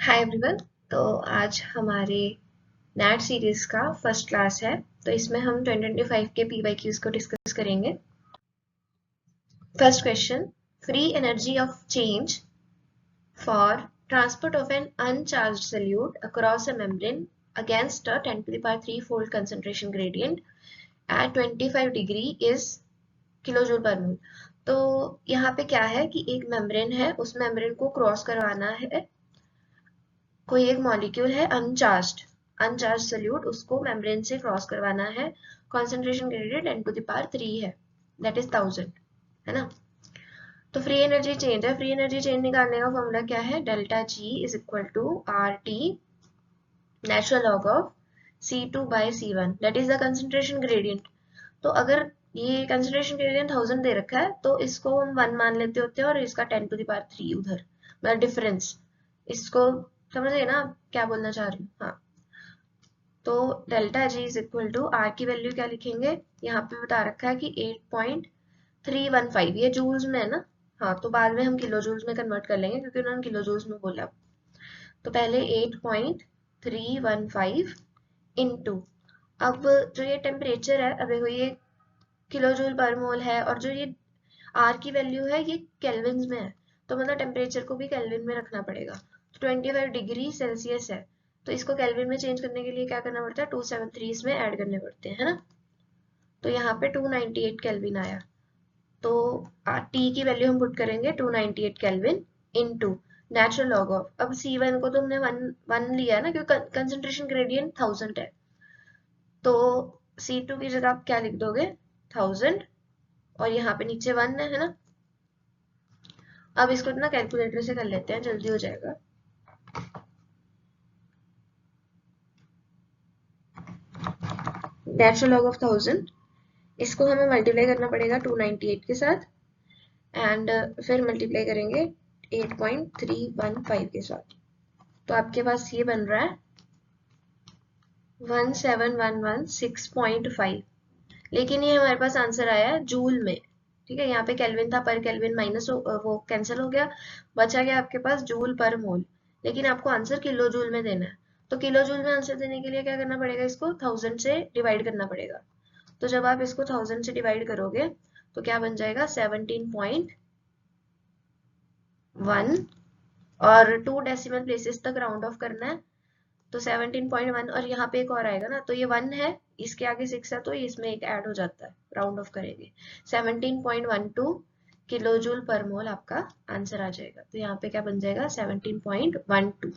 Hi everyone. तो आज हमारे नैट सीरीज का फर्स्ट क्लास है। तो इसमें हम 2025 के पीवाईक्यूज को डिस्कस करेंगे। First question, free energy of change for transport of an uncharged solute across a membrane against a 10 to the power 3 fold concentration gradient at 25 degree is kilojoule पर मोल। तो यहाँ पे क्या है कि एक मेम्ब्रेन है, उस मेम्ब्रेन को क्रॉस करवाना है, कोई एक मॉलिक्यूल है अनचार्ज सोल्यूट, उसको मेम्ब्रेन से क्रॉस करवाना है। Concentration gradient 10 to the power 3 है, दैट इज 1000, है ना। तो फ्री एनर्जी चेंज है, फ्री एनर्जी चेंज निकालने का फॉर्मूला क्या है, delta G is equal to R T natural log of C2/C1, that is the concentration gradient. तो अगर ये कंसेंट्रेशन ग्रेडियंट 1000 दे रखा है तो इसको हम 1 मान लेते होते हैं और इसका 10 to the power 3 उधर, मतलब डिफरेंस। इसको समझ गए ना आप क्या बोलना चाह रही हूँ। हाँ, तो delta G is equal to R की वैल्यू क्या लिखेंगे, यहाँ पे बता रखा है कि 8.315, ये जूल्स में है ना। हाँ, तो बाद में हम किलो जूल्स में कन्वर्ट कर लेंगे क्योंकि उन्होंने किलो जूल्स में बोला। तो पहले 8.315 इंटू, अब जो ये टेम्परेचर है, अब देखो ये किलो जूल पर मोल है और जो ये आर की वैल्यू है ये केल्विन में है, तो मतलब टेम्परेचर को भी केल्विन में रखना पड़ेगा। तो 25 डिग्री सेल्सियस है, तो इसको केल्विन में चेंज करने के लिए क्या करना पड़ता है, 273 इसमें ऐड करने पड़ते हैं, है ना। तो यहाँ पे 298 केल्विन आया। तो टी की वैल्यू हम पुट करेंगे 298 kelvin into natural log of, अब C1 को तो हमने वन लिया है ना क्योंकि कंसंट्रेशन ग्रेडियंट 1000 है। तो C2 की जगह आप क्या लिख दोगे, 1000, और यहाँ पे नीचे 1 है ना। अब इसको ना कैलकुलेटर से कर लेते हैं, जल्दी हो जाएगा। नेचुरल लॉग ऑफ 1000, इसको हमें मल्टीप्लाई करना पड़ेगा 298 के साथ, एंड फिर मल्टीप्लाई करेंगे 8.315 के साथ। तो आपके पास ये बन रहा है 17116.5, लेकिन ये हमारे पास आंसर आया है जूल में। ठीक है, यहाँ पे केल्विन था, पर केल्विन माइनस वो कैंसिल हो गया, बचा गया आपके पास जूल पर मोल। लेकिन आपको आंसर किलो जूल में देना है, तो किलो जूल में आंसर देने के लिए क्या करना पड़ेगा, इसको 1000 से डिवाइड करना पड़ेगा। तो जब आप इसको 1000 से डिवाइड करोगे तो क्या बन जाएगा 17.1, और 2 डेसिमल प्लेसेस तक राउंड ऑफ करना है। तो 17.1, और यहाँ पे एक और आएगा ना, तो ये 1 है, इसके आगे 6 है, तो इसमें एक ऐड हो जाता है, राउंड ऑफ करेंगे 17.12 किलो जूल पर मोल आपका आंसर आ जाएगा। तो यहाँ पे क्या बन जाएगा 17.12।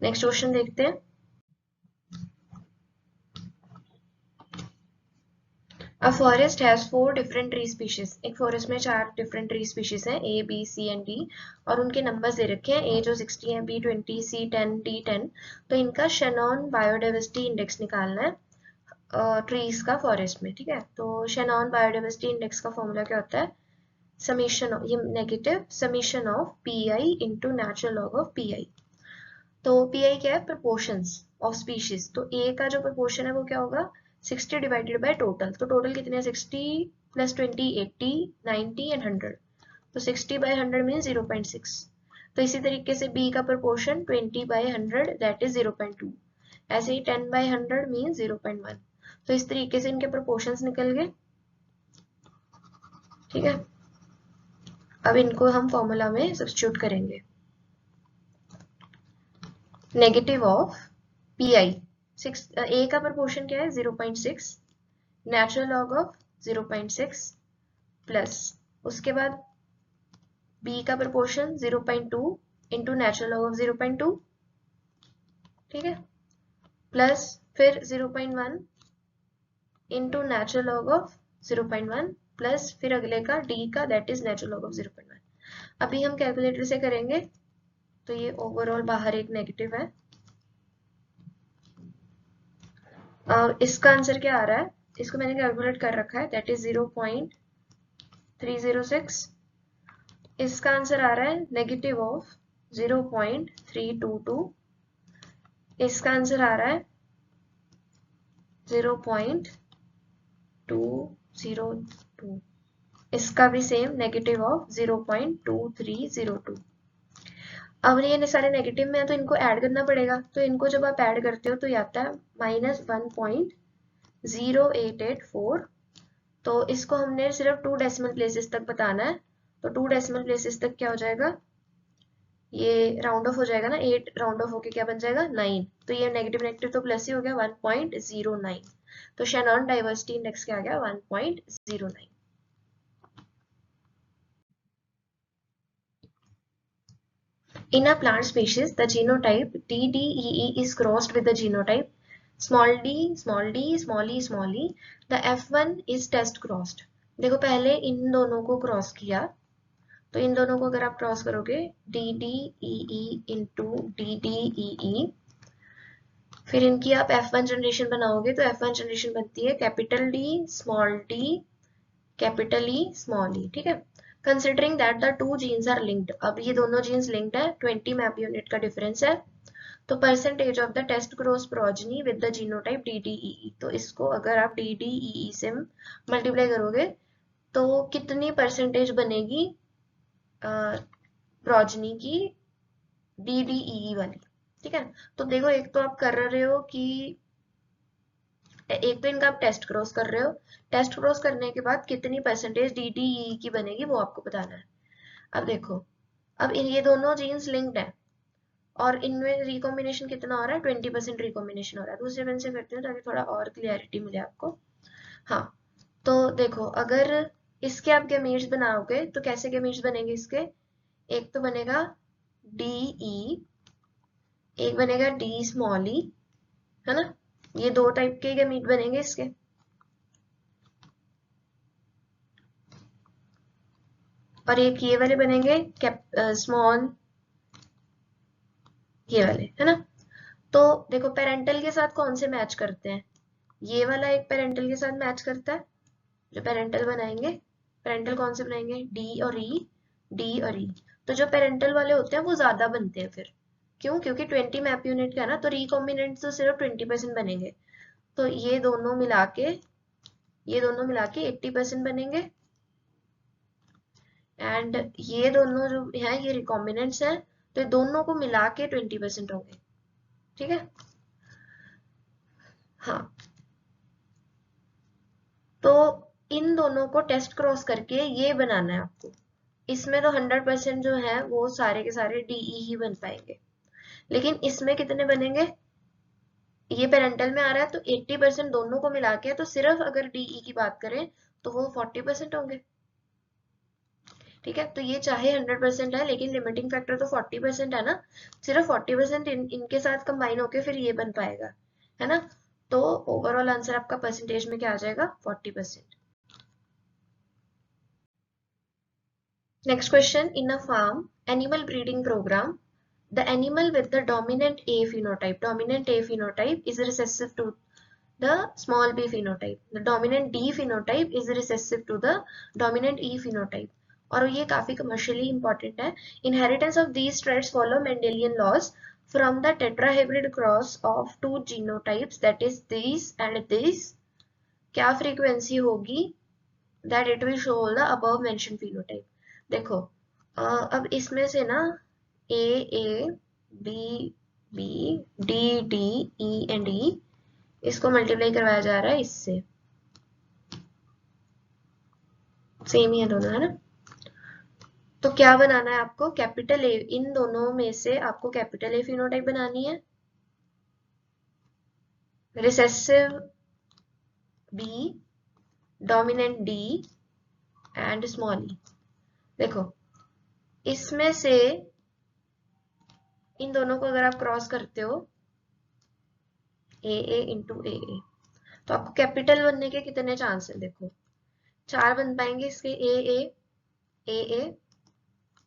नेक्स्ट क्वेश्चन देखते हैं। A forest has 4 different tree species। एक फॉरेस्ट में 4 different tree species हैं, A, B, C and D, और उनके नंबर्स दे रखे हैं, A जो 60 है, B 20, C 10, D 10। तो इनका शेनॉन बायोडाइवर्सिटी इंडेक्स निकालना है ट्रीज का फॉरेस्ट में। ठीक है, तो शेनॉन बायोडाइवर्सिटी इंडेक्स का फॉर्मूला क्या होता है, समीशन, ये negative summation of PI into natural log of PI। तो PI क्या है, प्रपोर्शंस ऑफ स्पीशीज। तो A का जो प्रपोर्शन है वो क्या होगा, 60 डिवाइडेड बाय टोटल। तो टोटल कितने हैं, 60 प्लस 20 80 90 एंड 100। तो 60 बाय 100 मीन 0.6। तो इसी तरीके से B का प्रपोर्शन 20 बाय 100 दैट इज 0.2। ऐसे ही 10 बाय 100 मीन 0.1। तो इस तरीके से इनके प्रपोर्शंस निकल गए। ठीक है, अब इनको हम फॉर्मूला में सब्स्टिट्यूट करेंगे। नेगेटिव ऑफ PI, A का प्रपोर्शन क्या है 0.6, नेचुरल लॉग ऑफ 0.6 प्लस, उसके बाद B का proportion 0.2 into natural log of 0.2। ठीक है, प्लस फिर 0.1 into natural log of 0.1 plus फिर अगले का D का, that is natural log of 0.1। अभी हम कैलकुलेटर से करेंगे तो ये ओवरऑल बाहर एक नेगेटिव है। इसका आंसर क्या आ रहा है, इसको मैंने कैलकुलेट कर रखा है, दैट इज 0.306। इसका आंसर आ रहा है नेगेटिव ऑफ 0.322। इसका आंसर आ रहा है 0.202। इसका भी सेम नेगेटिव ऑफ 0.2302। अब ये सारे नेगेटिव में है तो इनको ऐड करना पड़ेगा, तो इनको जब आप ऐड करते हो तो ये आता है -1.0884। तो इसको हमने सिर्फ 2 डेसिमल प्लेसेस तक बताना है, तो 2 डेसिमल प्लेसेस तक क्या हो जाएगा, ये राउंड ऑफ हो जाएगा ना, 8 राउंड ऑफ होके क्या बन जाएगा 9, तो ये नेगेटिव नेगेटिव तो प्लस ही हो गया 1.09। तो शैनॉन डाइवर्सिटी इंडेक्स क्या आ गया 1.09। In a plant species, the genotype DDEE is crossed with the genotype small d, small d, small e, small e. The F1 is test crossed. देखो पहले इन दोनों को क्रॉस किया, तो इन दोनों को अगर आप क्रॉस करोगे DDEE इंटू DDEE, फिर इनकी आप F1 जनरेशन बनाओगे तो F1 जनरेशन बनती है capital D, small d, capital E, small e, ठीक है। Considering that the 2 genes are linked, अब ये दोनों जीन्स लिंक्ड है, 20 मैप यूनिट का डिफरेंस है, तो percentage of the test cross progeny with the genotype DDEE, तो इसको अगर आप DDEE से मल्टीप्लाई करोगे तो कितनी परसेंटेज बनेगी प्रोजेनी की DDEE वाली, ठीक है। तो देखो एक तो आप कर रहे हो कि एक तो इनका आप टेस्ट क्रॉस कर रहे हो, टेस्ट क्रॉस करने के बाद कितनी परसेंटेज DDEE की बनेगी वो आपको बताना है। अब देखो, अब ये दोनों जीन्स लिंक्ड है और इनमें रिकॉम्बिनेशन कितना हो रहा है 20% रिकॉम्बिनेशन हो रहा है। दूसरे पेन से करते हैं ताकि थोड़ा और क्लियरिटी मिले आपको। हाँ, तो देखो अगर इसके आप गैमीट्स बनाओगे तो कैसे गैमीट्स बनेंगे इसके, एक तो बनेगा DE, एक बनेगा D स्मॉल e, है ना, ये 2 टाइप के गैमीट बनेंगे इसके। और एक ये वाले बनेंगे स्मॉल, ये वाले, है ना। तो देखो पेरेंटल के साथ कौन से मैच करते हैं, ये वाला एक पेरेंटल के साथ मैच करता है, जो पेरेंटल बनाएंगे, पेरेंटल कौन से बनाएंगे डी और ई, डी और ई। तो जो पेरेंटल वाले होते हैं वो ज्यादा बनते हैं फिर, क्यों, क्योंकि 20 मैप यूनिट का है ना, तो रिकॉम्बिनेंट तो सिर्फ 20% बनेंगे, तो ये दोनों मिला के 80% बनेंगे, एंड ये दोनों जो है ये रिकॉम्बिनेंट्स हैं, तो ये दोनों को मिला के 20% होंगे, ठीक है। हाँ, तो इन दोनों को टेस्ट क्रॉस करके ये बनाना है आपको, इसमें तो 100% जो है वो सारे के सारे DE ही बन पाएंगे, लेकिन इसमें कितने बनेंगे, ये पेरेंटल में आ रहा है तो 80% दोनों को मिला के, तो सिर्फ अगर DE की बात करें तो वो 40% होंगे, ठीक है। तो ये चाहे 100% है लेकिन लिमिटिंग फैक्टर तो 40% है ना, सिर्फ 40% इनके साथ कंबाइन होके फिर ये बन पाएगा, है ना। तो ओवरऑल आंसर आपका परसेंटेज में क्या आ जाएगा 40%। Next question, in a farm animal breeding programme the animal with the dominant A phenotype is recessive to the small b phenotype, the dominant D phenotype is recessive to the dominant E phenotype, और ये काफी commercially important है। Inheritance of these traits follow Mendelian laws from the tetrahybrid cross of 2 genotypes, that is this and this, क्या frequency होगी, that it will show the above mentioned phenotype। देखो अब इसमें से ना A, B, B, D, D, E and E, इसको multiply करवाया जा रहा है इससे, सेम ही है दोनों, है ना। तो क्या बनाना है आपको, कैपिटल ए, इन दोनों में से आपको कैपिटल ए फिनोटाइप बनानी है, recessive B, dominant D and small e। देखो इसमें से इन दोनों को अगर आप क्रॉस करते हो ए इंटू ए, तो आपको कैपिटल बनने के कितने चांस है, देखो 4 बन पाएंगे इसके, ए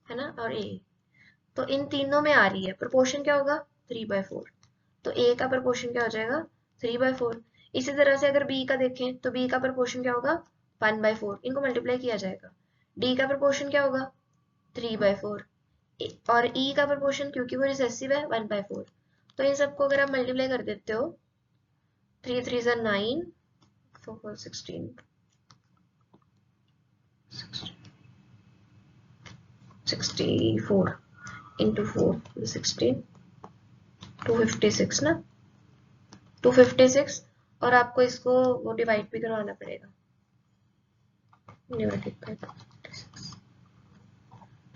है ना, और ए, तो इन तीनों में आ रही है, प्रोपोर्शन क्या होगा 3/4, तो ए का प्रोपोर्शन क्या हो जाएगा 3/4। इसी तरह से अगर बी का देखें तो बी का प्रोपोर्शन क्या होगा 1/4, इनको मल्टीप्लाई किया जाएगा। डी का प्रोपोर्शन क्या होगा 3/4, और ई का प्रोपोर्शन क्योंकि वो रिसेसिव है 1/4, तो इन सबको अगर आप मल्टीप्लाई कर देते हो 3 3 ज़ा 9, 4 4 16, 64, इंटू 4 16 256 ना 256 और आपको इसको वो डिवाइड भी करवाना पड़ेगा डिवाइडेड बाय 256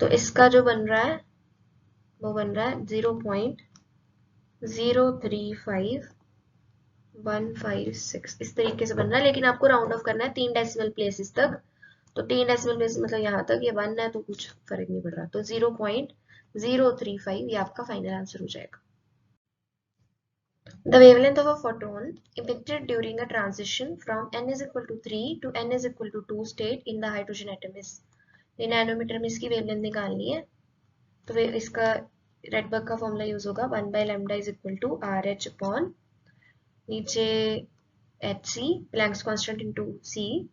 तो इसका जो बन रहा है वो बन रहा है 0.035156 इस तरीके से बन रहा है लेकिन आपको राउंड ऑफ करना है 3 डेसिमल प्लेसेस तक तो 3 डेसिमल प्लेसेस मतलब यहाँ तक ये 1 है तो कुछ फर्क नहीं पड़ रहा तो 0.035 ये आपका फाइनल आंसर हो जाएगा The wavelength of a photon emitted during a transition from n is equal to 3 to n is equal to 2 state in the hydrogen atom is ये नैनोमीटर में इसकी वेवलेंथ निकालनी है तो इसका रेडबर्ग का फॉर्मूला यूज होगा 1 by lambda is equal to RH upon नीचे HC Planck's constant into C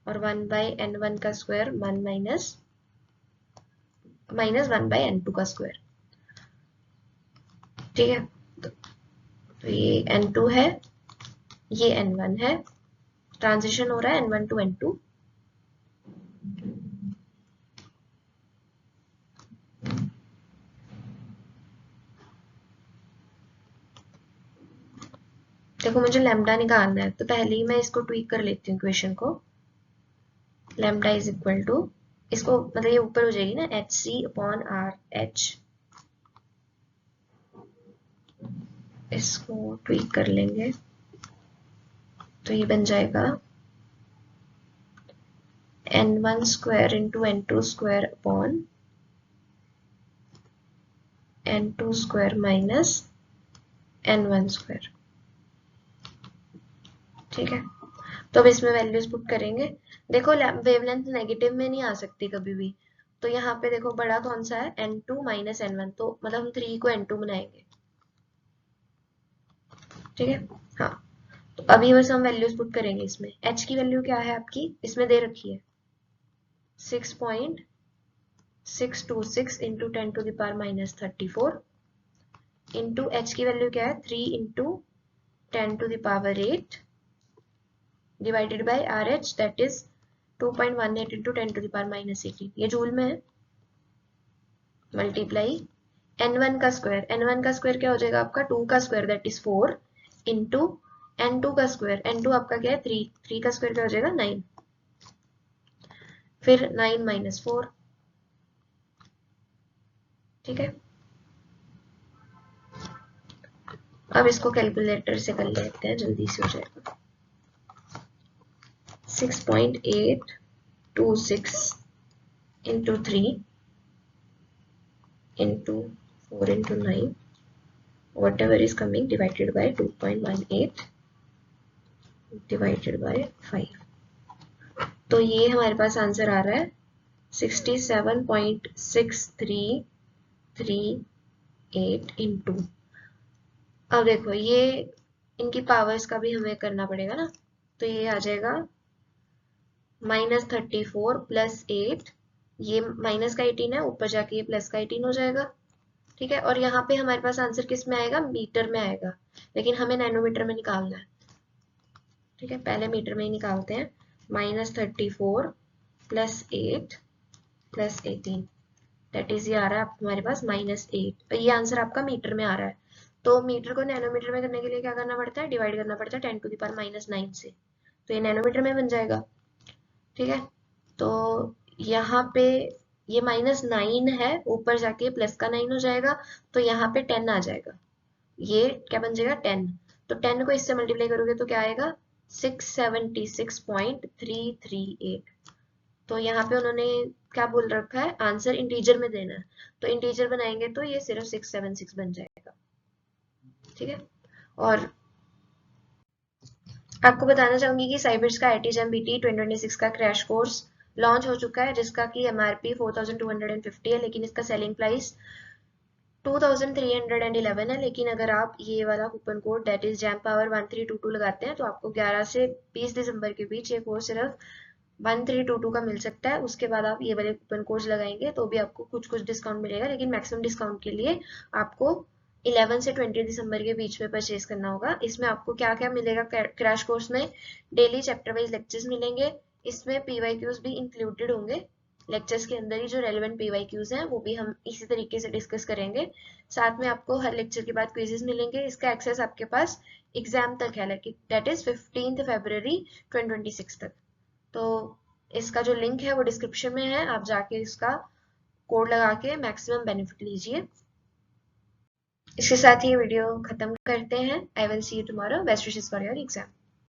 और 1 by n1 का स्क्वायर 1 माइनस 1 by n2 का स्क्वायर ठीक है तो ये n2 है ये n1 है ट्रांजिशन हो रहा है n1 to n2 देखो मुझे लैम्डा निकालना है तो पहले ही मैं इसको ट्वीक कर लेती हूँ इक्वेशन को लैम्डा इज इक्वल टू इसको मतलब ये ऊपर हो जाएगी ना HC अपॉन RH इसको ट्वीक कर लेंगे तो ये बन जाएगा n1 square into n2 square upon n2 square minus n1 square ठीक है तो अब इसमें वैल्यूज पुट करेंगे देखो वेवलेंथ नेगेटिव में नहीं आ सकती कभी भी तो यहाँ पे देखो बड़ा कौन सा है n2 माइनस n1 तो मतलब हम 3 को n2 बनाएंगे ठीक है हाँ तो अभी बस हम वैल्यूज पुट करेंगे इसमें h की वैल्यू क्या है आपकी इसमें दे रखी है 6.626 into 10 to the power minus 34 into h की वैल्यू क्या है 3 into 10 to the power 8 divided by RH that is 2.18 into 10 to the power minus 18 ये जूल में है मल्टीप्लाई n1 का स्क्वायर क्या हो जाएगा आपका 2 का square that is 4 into n2 का स्क्वायर n2 आपका क्या है 3 का स्क्वायर क्या हो जाएगा 9 फिर 9 माइनस 4 ठीक है अब इसको कैलकुलेटर से कर लेते हैं जल्दी से हो जाएगा 6.826 into 3 into 4 into 9 whatever is coming divided by 2.18 divided by 5 तो ये हमारे पास आंसर आ रहा है 67.6338 इंटू अब देखो ये इनकी पावर्स का भी हमें करना पड़ेगा ना तो ये आ जाएगा -34 प्लस 8 ये माइनस का 18 है ऊपर जाके ये प्लस का 18 हो जाएगा ठीक है और यहाँ पे हमारे पास आंसर किस में आएगा मीटर में आएगा लेकिन हमें नैनोमीटर में निकालना है ठीक है पहले मीटर में ही निकालते हैं -34 प्लस 8 प्लस 18 दैट इज ये आ रहा है हमारे पास -8 ये आंसर आपका मीटर में आ रहा है तो मीटर को नैनोमीटर में करने के लिए क्या करना पड़ता है डिवाइड करना पड़ता है 10 to the power -9 से तो ये नैनोमीटर में बन जाएगा ठीक है तो यहाँ पे ये -9 है ऊपर जाके प्लस का 9 हो जाएगा तो यहाँ पे 10 आ जाएगा ये क्या बन जाएगा 10 तो 10 को इससे मल्टीप्लाई करोगे तो क्या आएगा 676.338 तो यहाँ पे उन्होंने क्या बोल रखा है आंसर इंटीजर में देना है तो इंटीजर बनाएंगे तो ये सिर्फ 676 बन जाएगा ठीक है और आपको बताना चाहूंगी कि साइबर्स का IIT-JEM BT 2026 का क्रैश कोर्स लॉन्च हो चुका है जिसका कि MRP 4250 है लेकिन इसका सेलिंग प्राइस 2311 है लेकिन अगर आप ये वाला coupon code that is JAMPOWER 1322 लगाते हैं तो आपको 11 से 20 दिसंबर के बीच ये कोर्स सिर्फ 1322 का मिल सकता है उसके बाद आप ये वाले कूपन कोड लगाएंगे तो भी आपको कुछ डिस्काउंट मिलेगा लेकिन मैक्सिमम डिस्काउंट के लिए आपको 11 से 20 दिसंबर के बीच में परचेज करना होगा इसमें आपको क्या क्या मिलेगा क्रैश कोर्स में डेली चैप्टर वाइज लेक्चर्स मिलेंगे इसमें PYQs भी इंक्लूडेड होंगे लेक्चर्स के अंदर ही जो रेलेवेंट PYQs हैं वो भी हम इसी तरीके से डिस्कस करेंगे। साथ में आपको हर लेक्चर के बाद क्विजेस मिलेंगे। इसका एक्सेस आपके पास एग्जाम तक है, लाइक दैट इज 15 फरवरी 2026 तक। तो इसका जो लिंक है वो डिस्क्रिप्शन में है, आप जाके इसका कोड लगा के मैक्सिमम बेनिफिट लीजिए। इसके साथ ही वीडियो खत्म करते हैं। I will see you tomorrow. Best wishes for your exam.